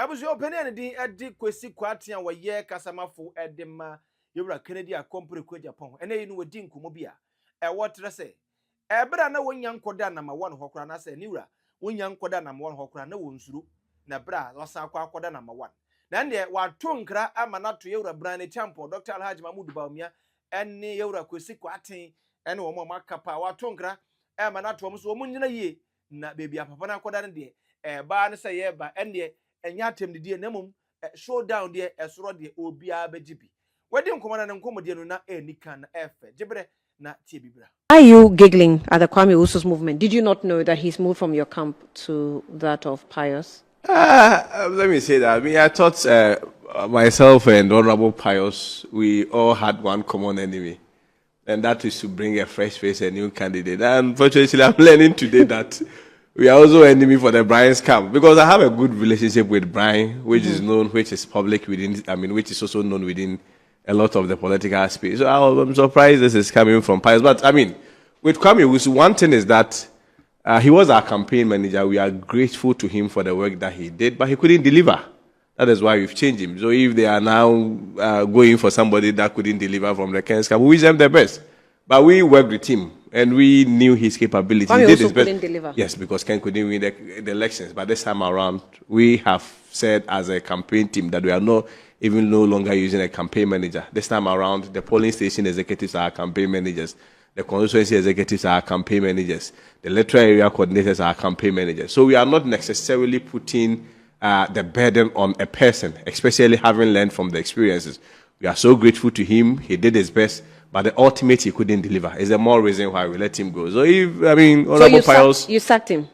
was your opinion at the Kwasi Kwarteng wa ye kasamafo edema yewra Kennedy a company ko Agyapong ene no wadi nkomobia what say ebra na wonya nkoda number 1 hokora na say niwra wonya nkoda number 1 hokora na wonsuru na bra wasa akwa akoda number 1 na nde wato nkra ama na to yewra Bryan champo Dr. Alhaji Mahmoud Bawumia ene yewra Kwasi Kwarteng ene wo makapa wato nkra ama na to mo so nyina yie na baby apapa na akoda ne de ba ne say ye ba ene enya atemdidie nemum showdown de esoro de obia begibi wedi nkomana na nkomodie no na enika na efe jibre na tie bibra. Are you giggling at the Kwame Owusu's movement? Did you not know that he's moved from your camp to that of Pius? Let me say that. I mean, I thought myself and Honorable Pius, we all had one common enemy, and that is to bring a fresh face, a new candidate. And unfortunately, I'm learning today that we are also enemy for the Bryan's camp, because I have a good relationship with Bryan, which is known, which is public within, I mean, which is also known within a lot of the political space. So I'm surprised this is coming from Pius. But I mean, with Kwame Owusu, one thing is that he was our campaign manager. We are grateful to him for the work that he did, but he couldn't deliver. That is why we've changed him. So if they are now going for somebody that couldn't deliver from the Ken's camp, we wish them the best. But we worked with him, and we knew his capability. Kwame he did his couldn't best. Deliver. Yes, because Ken couldn't win the elections. But this time around, we have said as a campaign team that we are no longer using a campaign manager. This time around, the polling station executives are campaign managers. The constituency executives are campaign managers. The electoral area coordinators are campaign managers. So we are not necessarily putting the burden on a person, especially having learned from the experiences. We are so grateful to him. He did his best, but the ultimate he couldn't deliver. Is the more reason why we let him go. So if, I mean, Honorable Pius, you sacked him.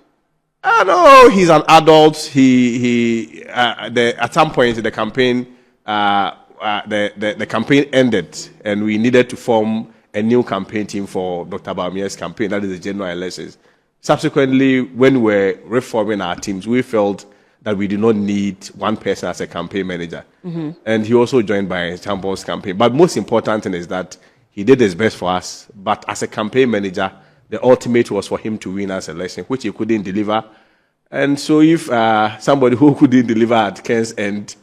No, he's an adult. At some point the campaign, the campaign ended, and we needed to form a new campaign team for Dr. Bawumia's campaign. That is the general elections. Subsequently, when we were reforming our teams, we felt that we did not need one person as a campaign manager. And he also joined by Champion's campaign. But most important thing is that he did his best for us. But as a campaign manager, the ultimate was for him to win our election, which he couldn't deliver. And so if somebody who couldn't deliver at Ken's end,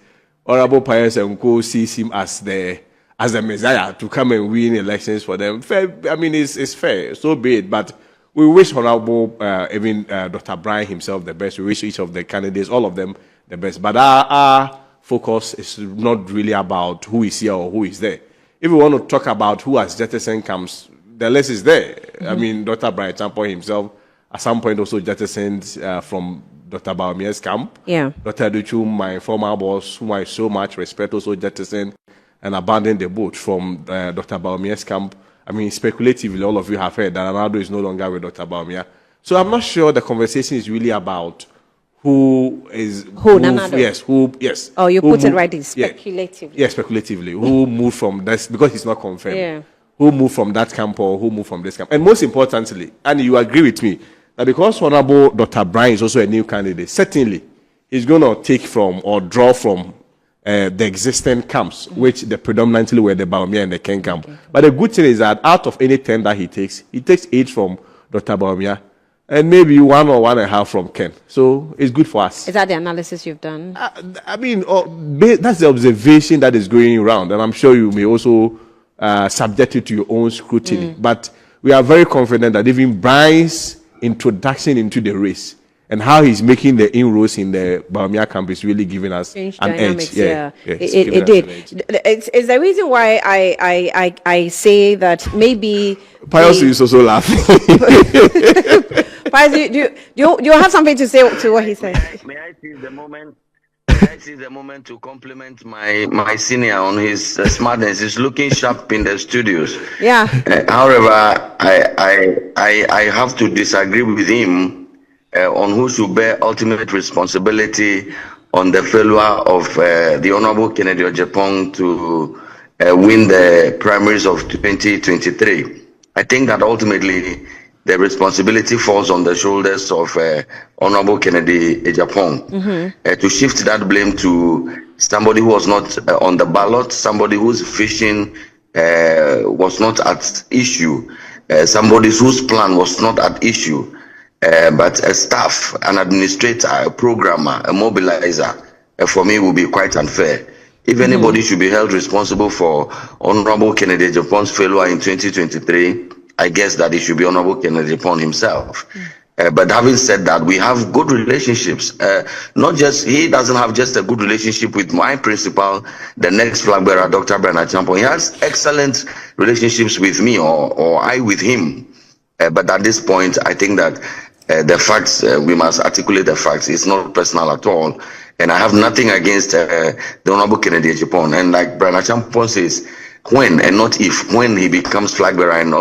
Honorable Pius and Co sees him as the Messiah to come and win elections for them, fair, I mean, it's fair, so be it. But we wish Honorable, even Dr. Bryan himself the best. We wish each of the candidates, all of them, the best. But our focus is not really about who is here or who is there. If we want to talk about who has jettisoned camps, the list is there. I mean, Dr. Bryan Champo himself, at some point, also jettisoned from Dr. Bawumia's camp. Yeah. Dr. Aduchu, my former boss, whom I so much respect, also jettisoned and abandoned the boat from Dr. Bawumia's camp. I mean, speculatively, all of you have heard that Ronaldo is no longer with Dr. Bawumia. So I'm not sure the conversation is really about who is... Ronaldo? Yes. Oh, you put it right, speculatively. Yeah, speculatively. Who moved from this, because it's not confirmed. Yeah. Who moved from that camp or who moved from this camp. And most importantly, and you agree with me, that because Honorable Dr. Bryan is also a new candidate, certainly he's going to take from or draw from the existing camps, which predominantly were the Bawumia and the Ken camp. Okay. But the good thing is that out of any 10 that he takes 8 from Dr. Bawumia and maybe 1 or 1.5 from Ken. So it's good for us. Is that the analysis you've done? I mean, that's the observation that is going around, and I'm sure you may also subject it to your own scrutiny. But we are very confident that even Bryan's introduction into the race and how he's making the inroads in the Bawumia camp is really giving us an edge. Yeah. It did. It's the reason why I say that maybe... Pius is also laughing. Pius, do you have something to say to what he said? May I seize the moment? I see the moment to compliment my senior on his smartness. He's looking sharp in the studios. Yeah. However, I have to disagree with him on who should bear ultimate responsibility on the failure of the Honorable Kennedy Agyapong to win the primaries of 2023. I think that ultimately the responsibility falls on the shoulders of Honorable Kennedy Agyapong to shift that blame to somebody who was not on the ballot, somebody whose vision was not at issue, somebody whose plan was not at issue, but a staff, an administrator, a programmer, a mobilizer for me will be quite unfair. If anybody should be held responsible for Honorable Kennedy Agyapong's failure in 2023, I guess that it should be Honorable Kennedy Agyapong himself. But having said that, we have good relationships. Not just, he doesn't have just a good relationship with my principal, the next flag bearer, Dr. Bryan Agyapong. He has excellent relationships with me or I with him. But at this point, I think that the facts, we must articulate the facts. It's not personal at all. And I have nothing against the Honorable Kennedy Agyapong. And like Bryan Agyapong says, when and not if, when he becomes flag bearer and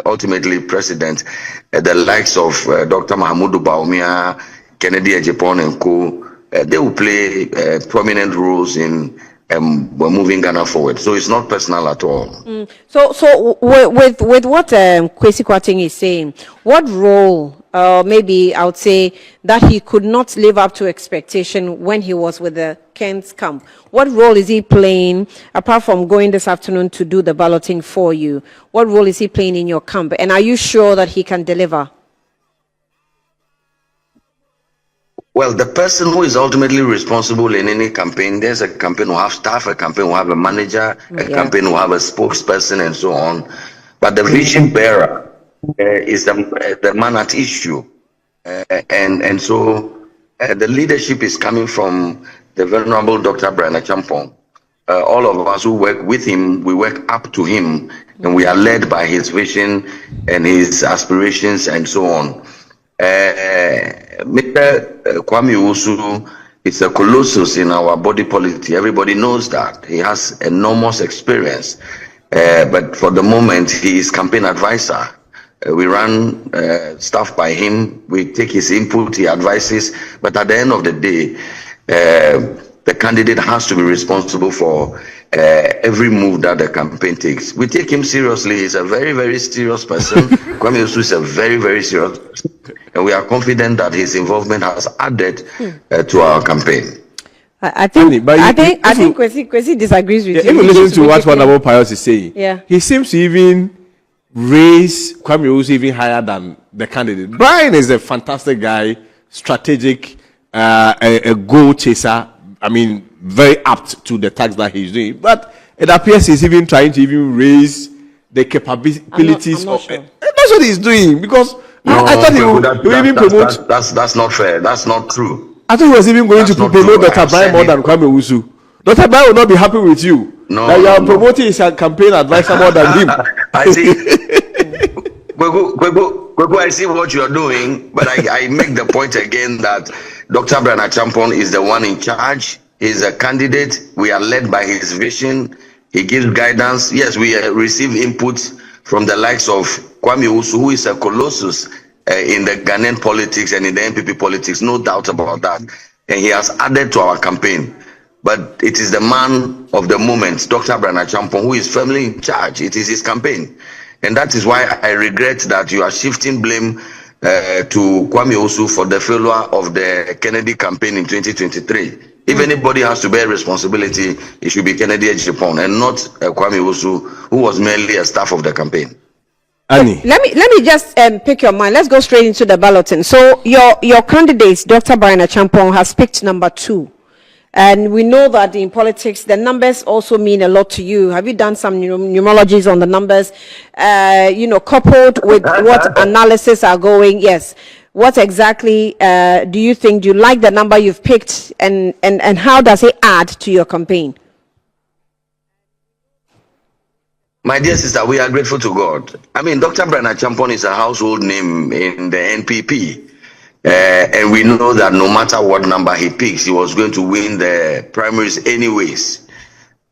ultimately president, the likes of Dr. Bawumia, Kennedy Agyapong and co, they will play prominent roles in moving Ghana forward. So it's not personal at all. So with what Kwasi Kwarteng is saying, what role, maybe I would say, that he could not live up to expectation when he was with the Kent's camp, what role is he playing, apart from going this afternoon to do the balloting for you? What role is he playing in your camp? And are you sure that he can deliver? Well, the person who is ultimately responsible in any campaign, there's a campaign who have staff, a campaign who have a manager, a campaign who have a spokesperson and so on. But the vision bearer is the man at issue. And so the leadership is coming from the Venerable Dr. Bryan Agyapong. All of us who work with him, we work up to him, and we are led by his vision and his aspirations and so on. Mr. Kwame Owusu is a colossus in our body politic. Everybody knows that. He has enormous experience. But for the moment, he is campaign advisor. We run stuff by him. We take his input, he advises. But at the end of the day, the candidate has to be responsible for every move that the campaign takes. We take him seriously. He's a very, very serious person. Kwame Owusu is a very, very serious person. And we are confident that his involvement has added to our campaign. I think Kwasi disagrees with you. If you listen to what Honorable Pius is saying, he seems to even raise Kwame Owusu even higher than the candidate. Bryan is a fantastic guy, strategic, a goal chaser. I mean, very apt to the task that he's doing. But it appears he's even trying to even raise the capabilities I'm not of. sure. That's what he's doing, because I thought he would even promote. That's not fair. That's not true. I thought he was even going to promote Dr. Bryan more than Kwame Owusu. Dr. Bryan will not be happy with you. No, that you are promoting his campaign advisor more than him. I see. Kwego, I see what you are doing, but I make the point again that Dr. Bryan Agyapong is the one in charge. He's a candidate. We are led by his vision. He gives guidance. Yes, we receive input from the likes of Kwame Owusu, who is a colossus in the Ghanaian politics and in the NPP politics, no doubt about that. And he has added to our campaign. But it is the man of the moment, Dr. Bryan Agyapong, who is firmly in charge. It is his campaign. And that is why I regret that you are shifting blame to Kwame Owusu for the failure of the Kennedy campaign in 2023. If anybody has to bear responsibility, it should be Kennedy Agyapong and not Kwame Owusu, who was merely a staff of the campaign. Annie. Let me just pick your mind. Let's go straight into the balloting. So your candidate, Dr. Bryan Agyapong, has picked number 2. And we know that in politics, the numbers also mean a lot to you. Have you done some numerologies on the numbers, coupled with what analysis are going? Yes. What exactly do you think? Do you like the number you've picked, and how does it add to your campaign? My dear sister, we are grateful to God. I mean, Dr. Bryan Agyapong is a household name in the NPP. And we know that no matter what number he picks, he was going to win the primaries anyways.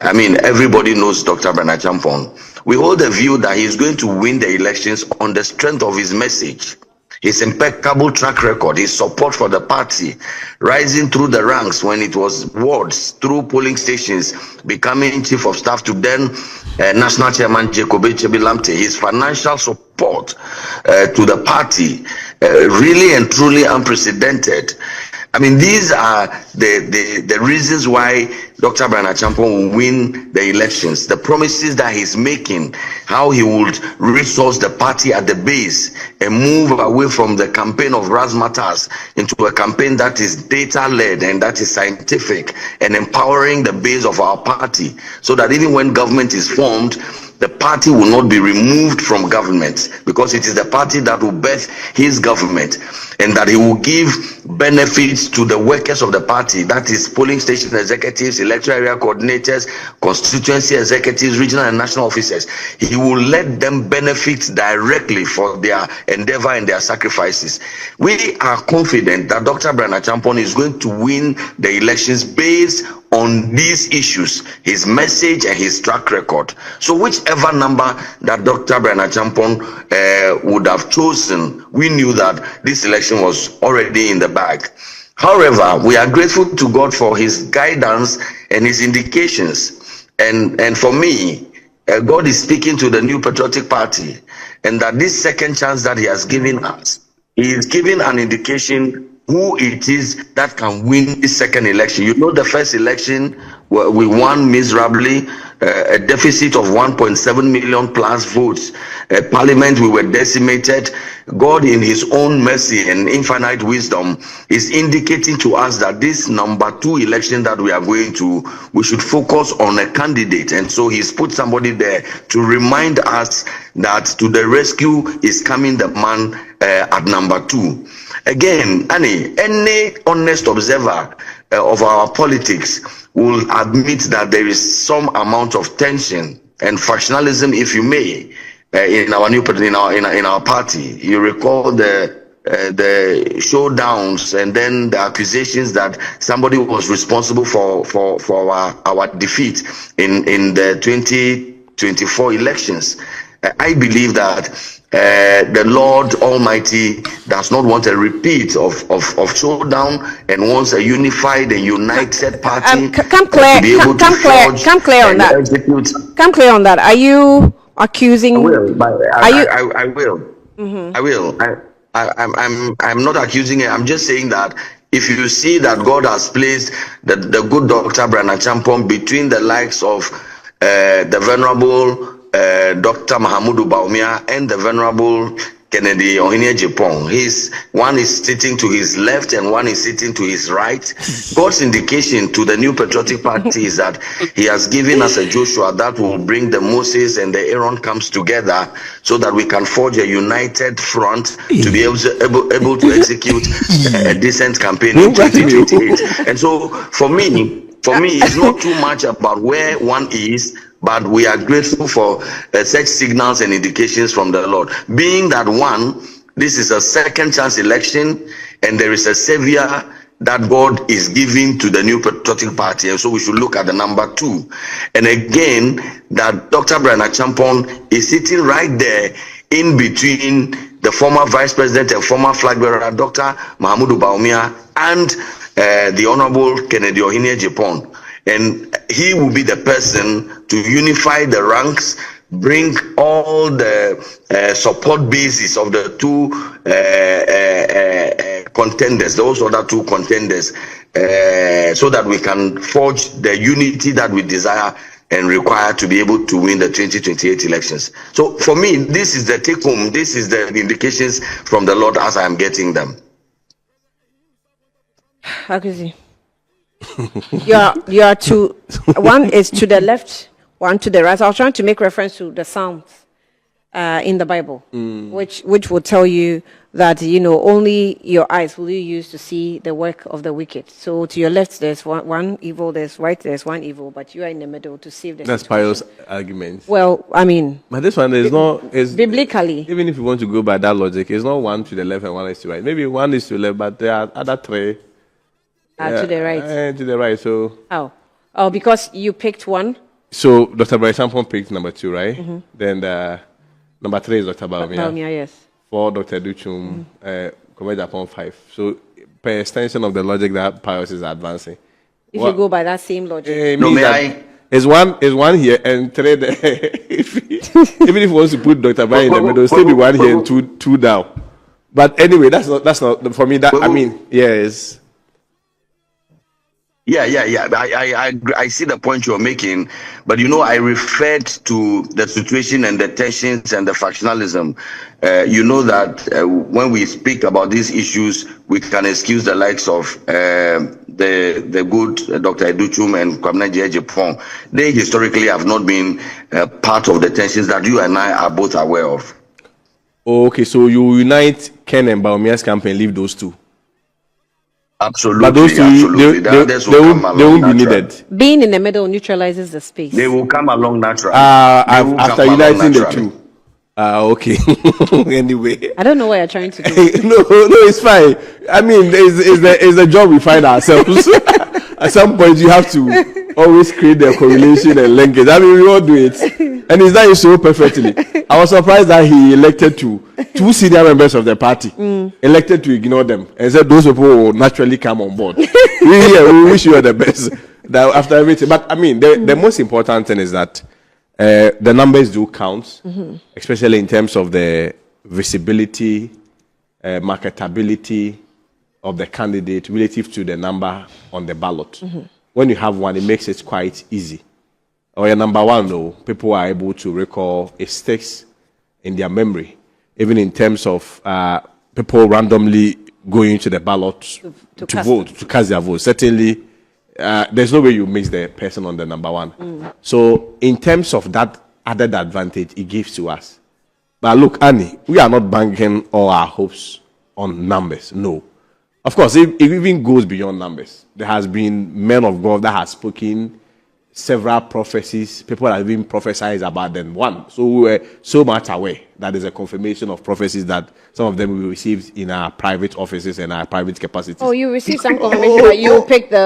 I mean, everybody knows Dr. Bryan Agyapong. We hold the view that he's going to win the elections on the strength of his message, his impeccable track record, his support for the party, rising through the ranks when it was wards, through polling stations, becoming chief of staff to then national chairman Jacob Lamte, his financial support to the party, really and truly unprecedented. I mean, these are the reasons why Dr. Bryan Agyapong will win the elections. The promises that he's making, how he would resource the party at the base and move away from the campaign of razzmatazz into a campaign that is data-led and that is scientific and empowering the base of our party, so that even when government is formed, the party will not be removed from government, because it is the party that will birth his government, and that he will give benefits to the workers of the party, that is polling station executives, electoral area coordinators, constituency executives, regional and national officers. He will let them benefit directly for their endeavor and their sacrifices. We are confident that Dr. Bryan Agyapong is going to win the elections based on these issues, his message and his track record. So whichever number that Dr. Bryan Agyapong would have chosen, we knew that this election was already in the bag. However, we are grateful to God for his guidance and his indications. And for me, God is speaking to the New Patriotic Party, and that this second chance that he has given us, he is giving an indication who it is that can win this second election. You know, the first election we won miserably, a deficit of 1.7 million plus votes. Parliament, we were decimated. God, in his own mercy and infinite wisdom, is indicating to us that this number 2 election that we are going to, we should focus on a candidate. And so he's put somebody there to remind us that to the rescue is coming the man at number 2. Again, any honest observer of our politics will admit that there is some amount of tension and factionalism, if you may, in our party. You recall the showdowns and then the accusations that somebody was responsible for our defeat in the 2024 elections. I believe that the Lord Almighty does not want a repeat of showdown and wants a unified and united party come clear on that. Execute. Come clear on that. Are you accusing? I will. I will. Mm-hmm. I will. I'm not accusing it. I'm just saying that if you see that God has placed the good Dr. Bryan Agyapong between the likes of the venerable Dr. Mahamudu Bawumia and the venerable Kennedy Agyapong. One is sitting to his left and one is sitting to his right. God's indication to the New Patriotic Party is that he has given us a Joshua that will bring the Moses and the Aaron camps together, so that we can forge a united front to be able to execute a decent campaign in 2028. And so for me, it's not too much about where one is, but we are grateful for such signals and indications from the Lord. Being that one, this is a second chance election, and there is a savior that God is giving to the New Patriotic Party, and so we should look at the number 2. And again, that Dr. Bryan Agyapong is sitting right there in between the former Vice President and former flag bearer, Dr. Mahamudu Bawumia, and the Honorable Kennedy Agyapong. And he will be the person to unify the ranks, bring all the support bases of the two contenders, those other two contenders, so that we can forge the unity that we desire and require to be able to win the 2028 elections. So for me, this is the take home. This is the indications from the Lord as I am getting them. Akuzi. You are two. One is to the left, one to the right. I was trying to make reference to the Psalms in the Bible, which will tell you that only your eyes will you use to see the work of the wicked. So to your left there's one evil, there's right there's one evil, but you are in the middle to save the That's situation. pious argument. Well, I mean, But this one is biblically. Even if you want to go by that logic, it's not one to the left and one is to the right. Maybe one is to the left, but there are other three. To the right. To the right. So. Oh, because you picked one. So Dr. Bryan Agyapong picked number 2, right? Mm-hmm. Then number 3 is Dr. Bawumia. Bawumia, yes. 4, Dr. Duchum. Kwame Agyapong 5. So per extension of the logic that Pius is advancing. If you go by that same logic. Is one here and 3 there. Even if you want to put Dr. Bryan in the middle, still be 1 here and two down. But anyway, that's not for me. That I mean, yes. Yeah. I see the point you're making, but I referred to the situation and the tensions and the factionalism. You know that when we speak about these issues, we can excuse the likes of the good Dr. Educhum and Kwame Agyapong. They historically have not been part of the tensions that you and I are both aware of. Okay, so you unite Ken and Bawumia's campaign, leave those two. Absolutely, But those two, absolutely. The others will come they along won't be naturally. needed. Being in the middle neutralizes the space. They will come along naturally. They will After come along uniting the naturally. two. Okay. Anyway. I don't know what you're trying to do. No, it's fine. I mean, it's the job we find ourselves. At some point, you have to always create the correlation and linkage. I mean, we all do it. And he's done it so perfectly. I was surprised that he elected two senior members of the party, elected to ignore them, and said those people will naturally come on board. we wish you all the best that after everything. But I mean, the most important thing is that the numbers do count, especially in terms of the visibility, marketability of the candidate relative to the number on the ballot. When you have one, it makes it quite easy. Or your number one, though, people are able to recall, it sticks in their memory, even in terms of people randomly going to the ballot to vote, to cast their vote. Certainly, there's no way you mix the person on the number one. So, in terms of that added advantage it gives to us. But look, Annie, we are not banking all our hopes on numbers. No. Of course, it even goes beyond numbers. There has been men of God that have spoken several prophecies. People have even prophesied about them. One. So we were so much aware that there's a confirmation of prophecies that some of them we received in our private offices and our private capacities. Oh, you received some confirmation that you picked the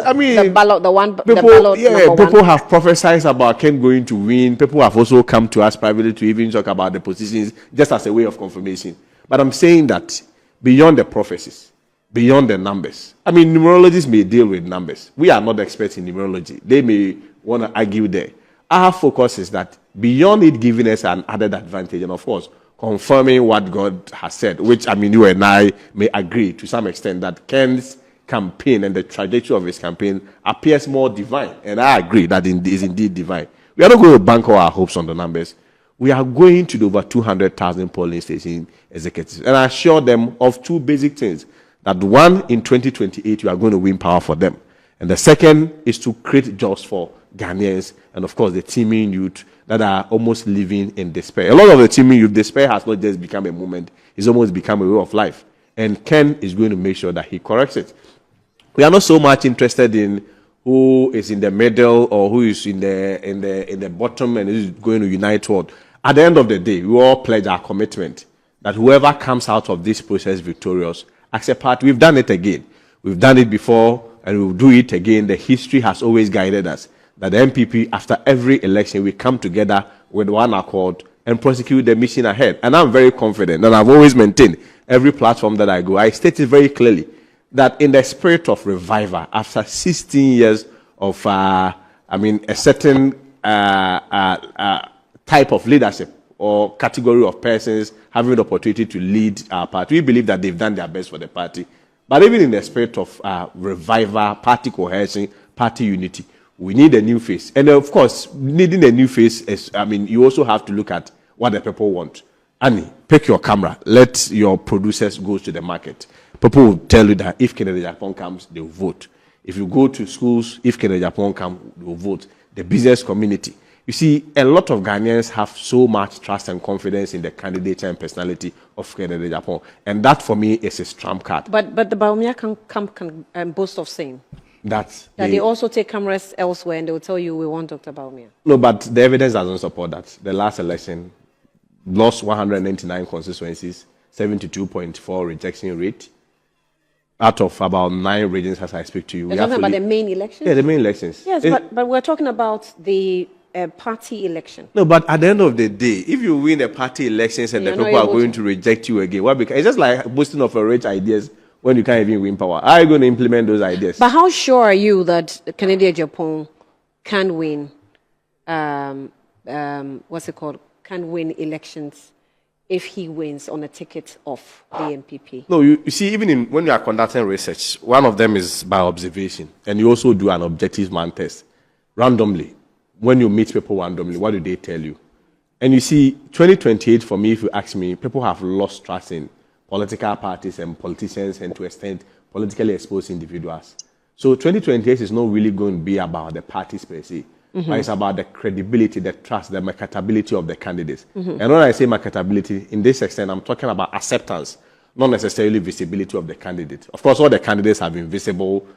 ballot, the ballot number one. People have prophesied about Ken going to win. People have also come to us privately to even talk about the positions just as a way of confirmation. But I'm saying that beyond the prophecies, beyond the numbers. I mean, numerologists may deal with numbers. We are not experts in numerology. They may want to argue there. Our focus is that beyond it giving us an added advantage, and of course, confirming what God has said, which, I mean, you and I may agree to some extent that Ken's campaign and the trajectory of his campaign appears more divine. And I agree that it is indeed divine. We are not going to bank all our hopes on the numbers. We are going to the over 200,000 polling station executives. And I assure them of two basic things. That one, in 2028, you are going to win power for them. And the second is to create jobs for Ghanaians and, of course, the teeming youth that are almost living in despair. A lot of the teeming youth, despair has not just become a movement, it's almost become a way of life. And Ken is going to make sure that he corrects it. We are not so much interested in who is in the middle or who is in the bottom and is going to unite what. At the end of the day, we all pledge our commitment that whoever comes out of this process victorious, as a party, we've done it again. We've done it before, and we'll do it again. The history has always guided us that the MPP, after every election, we come together with one accord and prosecute the mission ahead. And I'm very confident, and I've always maintained every platform that I go. I stated very clearly that in the spirit of revival, after 16 years of, a certain type of leadership or category of persons having the opportunity to lead our party. We believe that they've done their best for the party. But even in the spirit of revival, party cohesion, party unity, we need a new face. And of course, needing a new face is, you also have to look at what the people want. Annie, pick your camera. Let your producers go to the market. People will tell you that if Kennedy Agyapong comes, they will vote. If you go to schools, if Kennedy Agyapong comes, they will vote. The business community. You see, a lot of Ghanaians have so much trust and confidence in the candidate and personality of Kennedy Agyapong. And that, for me, is his trump card. But the Bawumia can boast of saying that they also take cameras elsewhere and they will tell you we want Dr. Bawumia. No, but the evidence doesn't support that. The last election lost 199 constituencies, 72.4 rejection rate. Out of about 9 regions, as I speak to you. You're talking about the main elections? Yeah, the main elections. Yes, but we're talking about the party election. No, but at the end of the day, if you win the party elections and the people are going to reject you again, it's just like boasting of a rich ideas when you can't even win power. How are you going to implement those ideas? But how sure are you that Kennedy Agyapong can win, can win elections if he wins on a ticket of the MPP? No, you see, even when you are conducting research, one of them is by observation, and you also do an objective man test randomly. When you meet people randomly, what do they tell you? And you see, 2028, for me, if you ask me, people have lost trust in political parties and politicians, and to extent politically exposed individuals. So 2028 is not really going to be about the parties per se, but it's about the credibility, the trust, the marketability of the candidates. And when I say marketability, in this extent, I'm talking about acceptance, not necessarily visibility of the candidate. Of course, all the candidates have been visible.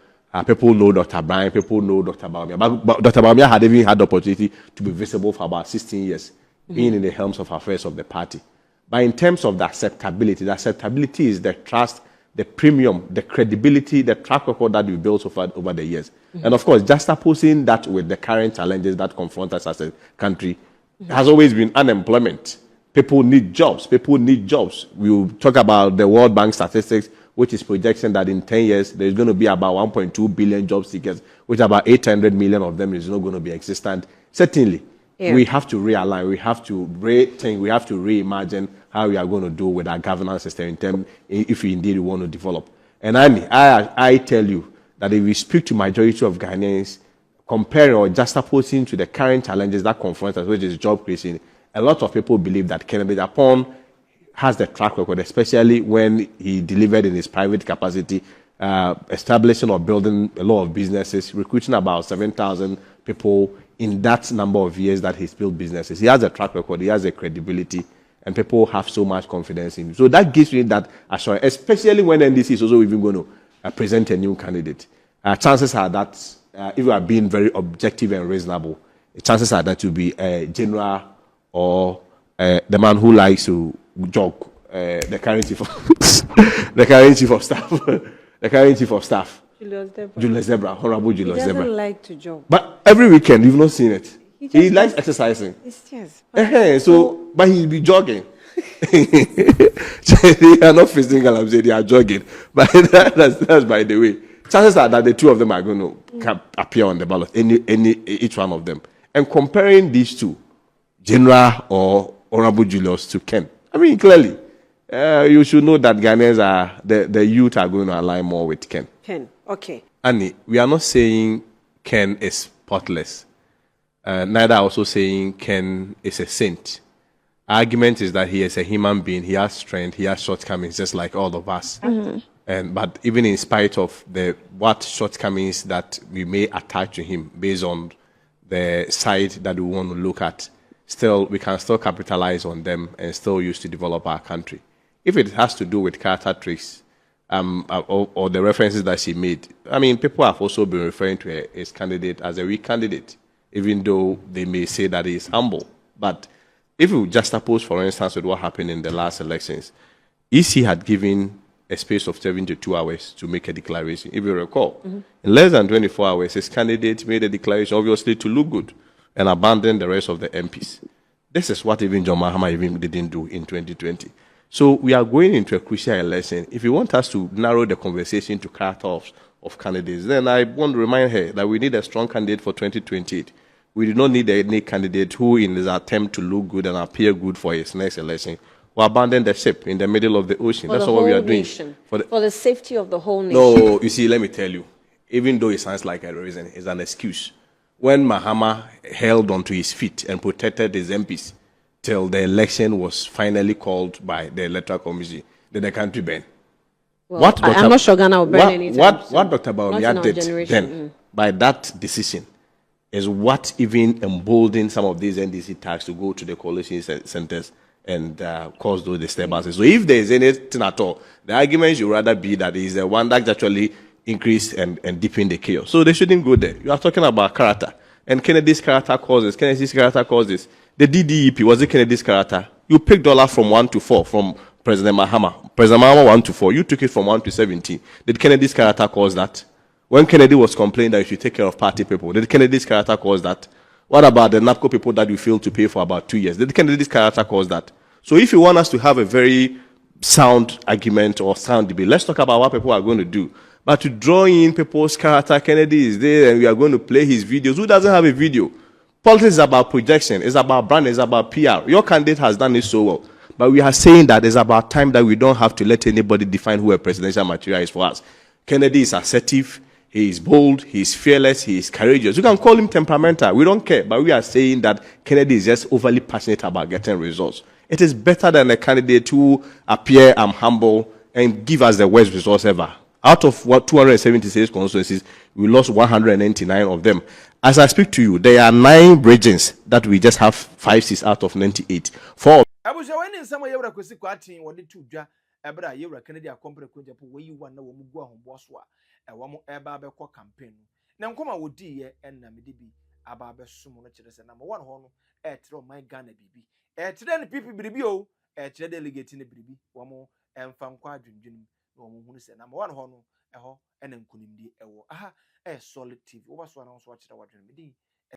People know Dr. Bryan, people know Dr. Bawumia. But Dr. Bawumia had even had the opportunity to be visible for about 16 years, being in the helms of affairs of the party. But in terms of the acceptability is the trust, the premium, the credibility, the track record that we've built over the years. And of course, juxtaposing that with the current challenges that confront us as a country has always been unemployment. People need jobs. We'll talk about the World Bank statistics, which is projection that in 10 years, there's going to be about 1.2 billion job seekers, which about 800 million of them is not going to be existent. Certainly, we have to realign, we have to rethink, we have to reimagine how we are going to do with our governance system in terms, if we indeed want to develop. And I tell you that if we speak to majority of Ghanaians, comparing or juxtaposing to the current challenges that confront us, which is job creation, a lot of people believe that Kennedy Agyapong has the track record, especially when he delivered in his private capacity, establishing or building a lot of businesses, recruiting about 7,000 people in that number of years that he's built businesses. He has a track record, he has a credibility, and people have so much confidence in him. So that gives me that assurance, especially when NDC is also even going to present a new candidate. Chances are that if you are being very objective and reasonable, chances are that you'll be a general or the man who likes to jog, the current chief of the current chief of staff, the current chief of staff, Julius Zebra, Honorable Julius Zebra. He doesn't like to jog. But every weekend, you've not seen it. He likes exercising. Yes. But he'll be jogging. They are not physical, I'm saying they are jogging. But that's by the way. Chances are that the two of them are going to appear on the ballot, each one of them. And comparing these two, General or Honorable Julius to Ken, I mean, clearly, you should know that Ghanaians are, the youth are going to align more with Ken. Ken, okay. Annie, we are not saying Ken is spotless. Neither are also saying Ken is a saint. Our argument is that he is a human being. He has strength. He has shortcomings, just like all of us. But even in spite of what shortcomings that we may attach to him based on the side that we want to look at, still we can still capitalize on them and still use to develop our country. If it has to do with character traits or the references that she made, I mean, people have also been referring to his candidate as a weak candidate, even though they may say that he is humble. But if you juxtapose, for instance, with what happened in the last elections, EC had given a space of 72 hours to make a declaration, if you recall. In less than 24 hours, his candidate made a declaration, obviously, to look good and abandon the rest of the MPs. This is what even John Mahama even didn't do in 2020. So we are going into a crucial election. If you want us to narrow the conversation to character of candidates, then I want to remind her that we need a strong candidate for 2028. We do not need any candidate who, in his attempt to look good and appear good for his next election, will abandon the ship in the middle of the ocean. That's what we are doing. For the safety of the whole nation. No, you see, let me tell you, even though it sounds like a reason, it's an excuse. When Mahama held onto his feet and protected his MPs till the election was finally called by the Electoral Commission, did the country burn? Well, I'm not sure Ghana will burn anytime soon. What Dr. Bawumia did then, by that decision, is what even emboldened some of these NDC tags to go to the coalition centers and cause those disturbances. So if there is anything at all, the argument should rather be that he is the one that actually increased and deepened the chaos. So they shouldn't go there. You are talking about character. And Kennedy's character causes. The DDEP, was it Kennedy's character? You picked dollar from 1 to 4 from President Mahama. President Mahama 1 to 4. You took it from 1 to 17. Did Kennedy's character cause that? When Kennedy was complaining that you should take care of party people, did Kennedy's character cause that? What about the NAPCO people that you failed to pay for about 2 years? Did Kennedy's character cause that? So if you want us to have a very sound argument or sound debate, let's talk about what people are going to do. But to draw in people's character, Kennedy is there and we are going to play his videos. Who doesn't have a video? Politics is about projection. It's about brand. It's about PR. Your candidate has done it so well. But we are saying that it's about time that we don't have to let anybody define who a presidential material is for us. Kennedy is assertive, he is bold, he is fearless, he is courageous. You can call him temperamental, we don't care. But we are saying that Kennedy is just overly passionate about getting results. It is better than a candidate who appear, I'm humble, and give us the worst results ever. Out of 276 constituencies, we lost 199 of them. As I speak to you, there are 9 regions that we just have 5 seats out of 98. 4. Abusha when in some way you Kwasi Kwarteng what the two ja ebra you Kennedy company ko Japan we you one na wo mu gu ahombo so a wo mo eba be ko campaign na nkoma wodi ye na me de bi aba be som no kire se number 1 ho no e tro my Ghana bibi e tire ne pipi biribi o e tire delegate ne biribi wo mo emfa nkwa adwendwenu na wo mo hunu se number 1 ho no e ho na nkunimdi e wo aha e solid tv wo ba so na so kire wadwenu me di